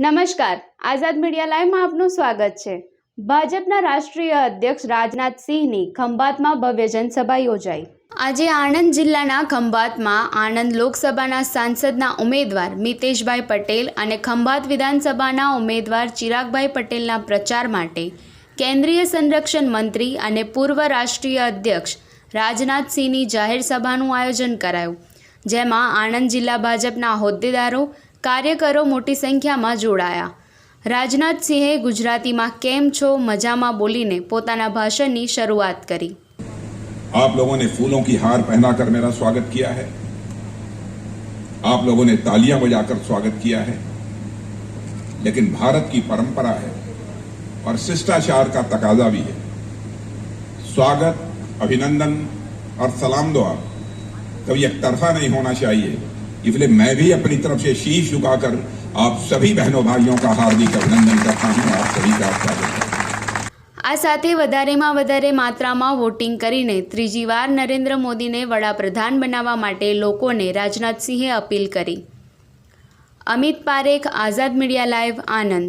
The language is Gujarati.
નમસ્કાર, આઝાદ મીડિયા લાઈવમાં આપનું સ્વાગત છે। ભાજપના રાષ્ટ્રીય અધ્યક્ષ રાજનાથ સિંહની ખંભાતમાં ભવ્ય જનસભા યોજાઈ। આજે આણંદ જિલ્લાના ખંભાતમાં આણંદ લોકસભાના સાંસદના ઉમેદવાર મિતેશભાઈ પટેલ અને ખંભાત વિધાનસભાના ઉમેદવાર ચિરાગભાઈ પટેલના પ્રચાર માટે કેન્દ્રીય સંરક્ષણ મંત્રી અને પૂર્વ રાષ્ટ્રીય અધ્યક્ષ રાજનાથ સિંહની જાહેર સભાનું આયોજન કરાયું, જેમાં આણંદ જિલ્લા ભાજપના હોદ્દેદારો કાર્યકરો મોટી સંખ્યામાં જોડાયા। રાજનાથ સિંહે ગુજરાતીમાં કેમ છો મજામાં બોલીને પોતાના ભાષણની શરૂઆત કરી। आप लोगों ने फूलों की हार पहनाकर मेरा स्वागत किया है, आप लोगों ने तालियां बजाकर स्वागत किया है, लेकिन भारत की परंपरा है और शिष्टाचार का तकाजा भी है। स्वागत, अभिनंदन और सलाम दुआ कभी एक तरफा नहीं होना चाहिए, इसलिए मैं भी अपनी तरफ से शीश झुकाकर आप सभी बहनों भाइयों का हार्दिक अभिनंदन करता हूं। आप सभी का स्वागत है। આ સાથે વધારેમાં વધારે માત્રામાં વોટિંગ કરીને ત્રીજી વાર નરેન્દ્ર મોદીને વડાપ્રધાન બનાવવા માટે લોકોને રાજનાથ સિંહે અપીલ કરી। અમિત પારેખ, આઝાદ મીડિયા લાઈવ, આનંદ।